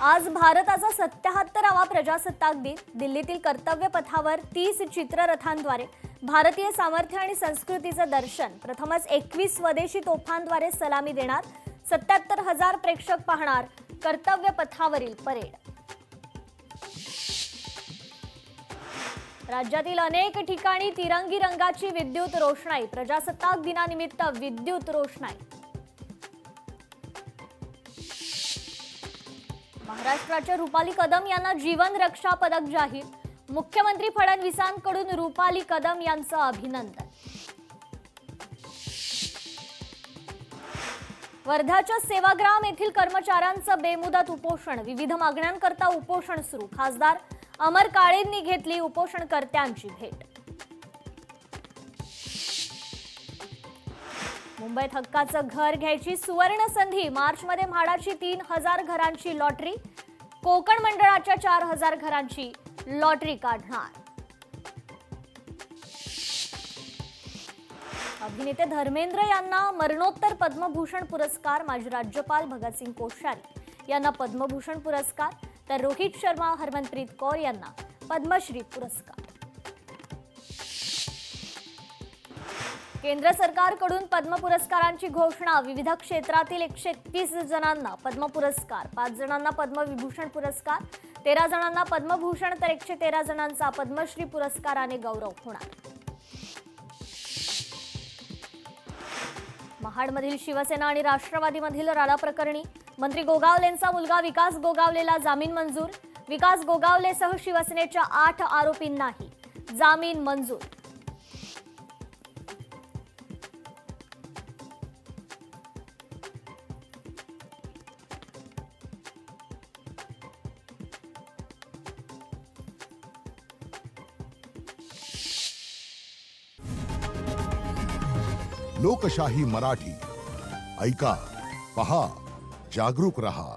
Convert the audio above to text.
आज भारताचा 77वा प्रजासत्ताक दिन. दिल्लीतील कर्तव्य पथावर 30 चित्ररथांद्वारे भारतीय सामर्थ्य आणि संस्कृतीचं दर्शन. प्रथमच 21 स्वदेशी तोफांद्वारे सलामी देणार. 77,000 प्रेक्षक पाहणार कर्तव्य पथावरील परेड. राज्यातील अनेक ठिकाणी तिरंगी रंगाची विद्युत रोषणाई. प्रजासत्ताक दिनानिमित्त विद्युत रोषणाई. महाराष्ट्राच्या रुपाली कदम यांना जीवन रक्षा पदक जाहीर. मुख्यमंत्री फडणवीसांकडून रुपाली कदम यांचं अभिनंदन. वर्धाच्या सेवाग्राम येथील कर्मचाऱ्यांचं बेमुदत उपोषण. विविध मागण्यांकरता उपोषण सुरू. खासदार अमर काळेंनी घेतली उपोषणकर्त्यांची भेट. मुंबईत हक्काचं घर घ्यायची सुवर्ण संधी. मार्चमध्ये म्हाडाची 3,000 घरांची लॉटरी. कोकण मंडळाच्या 4,000 घरांची लॉटरी काढणार. अभिनेते धर्मेंद्र यांना मरणोत्तर पद्मभूषण पुरस्कार. माजी राज्यपाल भगतसिंग कोश्यारी यांना पद्मभूषण पुरस्कार, तर रोहित शर्मा, हरमनप्रीत कौर यांना पद्मश्री पुरस्कार. केंद्र सरकारकडून पद्म पुरस्कारांची घोषणा. विविध क्षेत्रातील 131 जणांना पद्म पुरस्कार. 5 जणांना पद्मविभूषण पुरस्कार, 13 जणांना पद्मभूषण, तर 113 जणांचा पद्मश्री पुरस्काराने गौरव होणार. महाडमधील शिवसेना आणि राष्ट्रवादीमधील राडा प्रकरणी मंत्री गोगावलेंचा मुलगा विकास गोगावलेला जामीन मंजूर. विकास गोगावलेसह शिवसेनेच्या 8 आरोपींनाही जामीन मंजूर. लोकशाही मराठी ऐका, पहा, जागरूक रहा.